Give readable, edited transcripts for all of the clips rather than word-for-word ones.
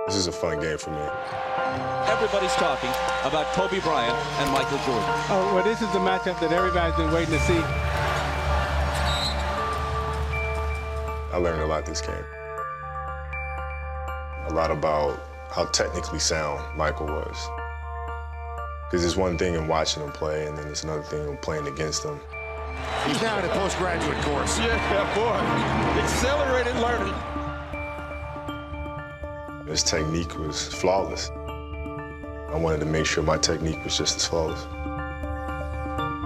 This is a fun game for me. Everybody's talking about Kobe Bryant and Michael Jordan. Oh, well, this is the matchup that everybody's been waiting to see. I learned a lot this game. A lot about how technically sound Michael was. Because it's one thing in watching him play, and then it's another thing in playing against him. He's now in a postgraduate course. Yeah, boy. Accelerated learning. His technique was flawless. I wanted to make sure my technique was just as flawless.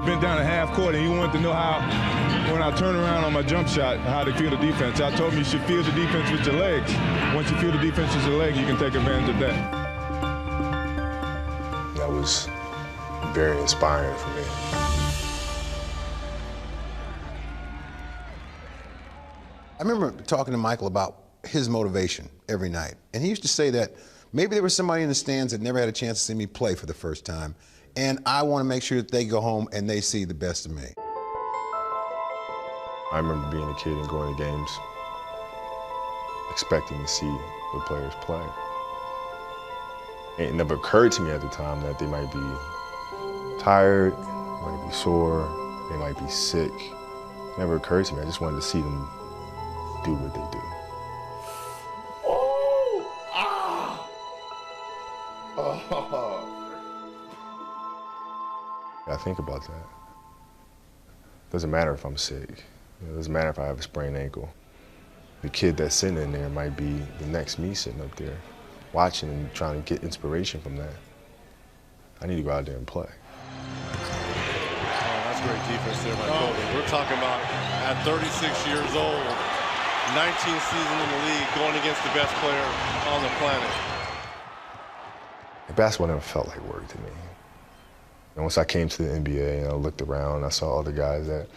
Been down a half court, and he wanted to know how, when I turn around on my jump shot, how to feel the defense. I told him you should feel the defense with your legs. Once you feel the defense with your legs, you can take advantage of that. That was very inspiring for me. I remember talking to Michael about his motivation every night. And he used to say that maybe there was somebody in the stands that never had a chance to see me play for the first time. And I want to make sure that they go home and they see the best of me. I remember being a kid and going to games, expecting to see the players play. It never occurred to me at the time that they might be tired, they might be sore, they might be sick. It never occurred to me. I just wanted to see them do what they do. I think about that. Doesn't matter if I'm sick. It doesn't matter if I have a sprained ankle. The kid that's sitting in there might be the next me sitting up there, watching and trying to get inspiration from that. I need to go out there and play. Oh, that's great defense there by Kobe. We're talking about at 36 years old, 19th season in the league, going against the best player on the planet. Basketball never felt like work to me. And once I came to the NBA and I looked around, I saw other guys that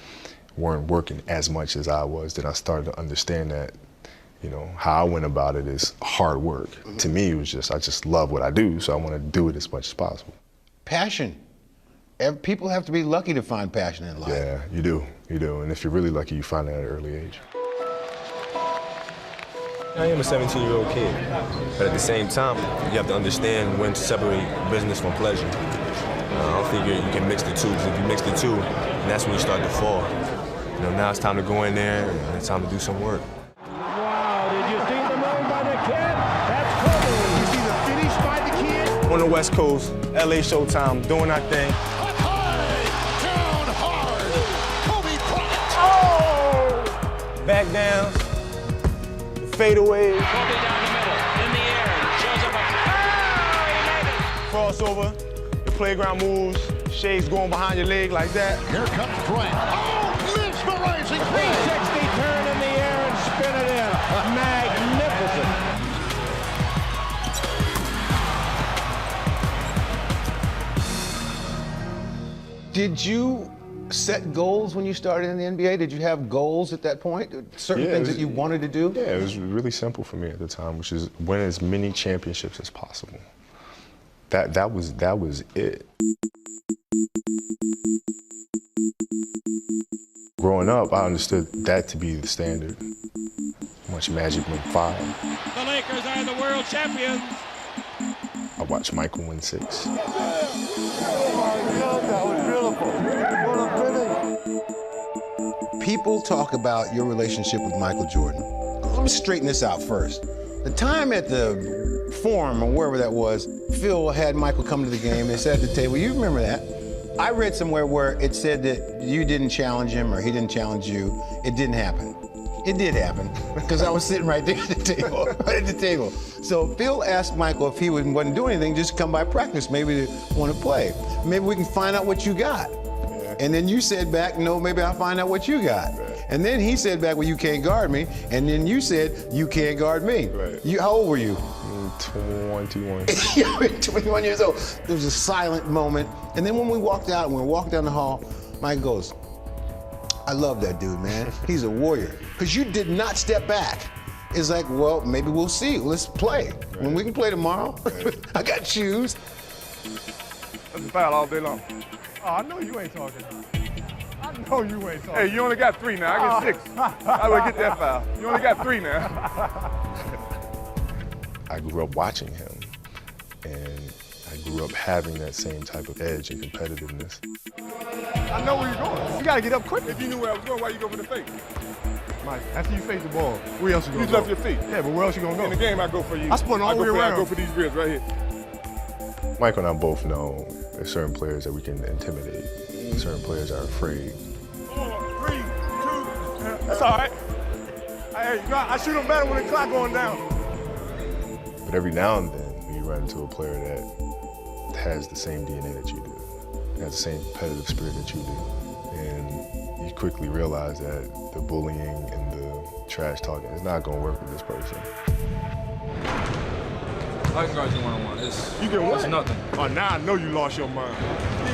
weren't working as much as I was, then I started to understand that, you know, how I went about it is hard work. To me, it was just, I just love what I do, so I want to do it as much as possible. Passion. People have to be lucky to find passion in life. Yeah, you do. And if you're really lucky, you find that at an early age. I am a 17-year-old kid, but at the same time, you have to understand when to separate business from pleasure. I don't think you can mix the two, because if you mix the two, that's when you start to fall. You know, now it's time to go in there, and it's time to do some work. Wow, did you see the move by the kid? That's Kobe. You see the finish by the kid? On the West Coast, LA Showtime, doing our thing. Up high, down hard. Kobe Bryant. Oh! Back down. Fadeaway. Kobe down the middle, in the air, shows up Crossover, the playground moves, shades going behind your leg like that. Here comes Bryant. Oh, lives the rising play. 360 turn in the air and spin it in. Magnificent. Did you set goals when you started in the NBA? Did you have goals at that point? Certain things that you wanted to do? Yeah, it was really simple for me at the time, which is win as many championships as possible. That was it. Growing up, I understood that to be the standard. Much Magic win 5. The Lakers are the world champions. I watched Michael win 6. Oh my God, that was beautiful. What a finish. People talk about your relationship with Michael Jordan. Let me straighten this out first. The time at the Forum, or wherever that was, Phil had Michael come to the game and sat at the table. You remember that? I read somewhere where it said that you didn't challenge him or he didn't challenge you. It didn't happen. It did happen, because I was sitting right there at the table, right at the table. So Phil asked Michael if he wasn't doing anything, just come by practice, maybe to want to play. Maybe we can find out what you got. Yeah. And then you said back, no, maybe I'll find out what you got. Right. And then he said back, well, you can't guard me. And then you said, you can't guard me. Right. How old were you? 21. You were 21 years old. There was a silent moment. And then when we walked out, and we were walking down the hall, Mike goes, I love that dude, man. He's a warrior. Because you did not step back. It's like, well, maybe we'll see. Let's play. Right. When we can play tomorrow, right. I got shoes. That's a foul all day long. Oh, I know you ain't talking. I know you ain't talking. Hey, you only got 3 now. I get 6. I would get that foul. You only got 3 now. I grew up watching him, and I grew up having that same type of edge and competitiveness. I know where you're going. You got to get up quick. If you knew where I was going, why you go for the fake? Mike, after you face the ball, where else you going to You go? left your feet. Yeah, but where else you going to go? In the game, I go for you. I spun all the way around. I go for these ribs right here. Michael and I both know there's certain players that we can intimidate. Certain players are afraid. 4, 3, 2. That's all right. Hey, you know, I shoot them better when the clock going down. But every now and then, you run into a player that has the same DNA that you do, has the same competitive spirit that you do. And you quickly realize that the bullying and the trash talking is not going to work with this person. I can guard you one-on-one. You get what? It's nothing. Oh, now I know you lost your mind.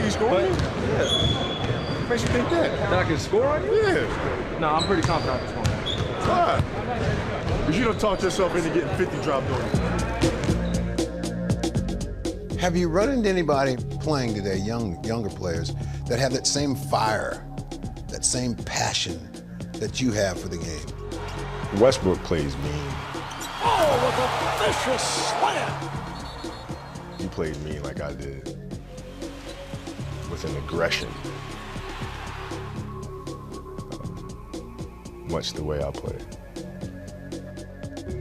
You scored? Yeah. Makes you think that? That I can score on you? Yeah. No, I'm pretty confident I can score. Why? Because you done talked yourself into getting 50 dropped on you. Have you run into anybody playing today, younger players, that have that same fire, that same passion that you have for the game? Westbrook plays mean. Oh, with a vicious slam. He played mean like I did, with an aggression, much the way I play.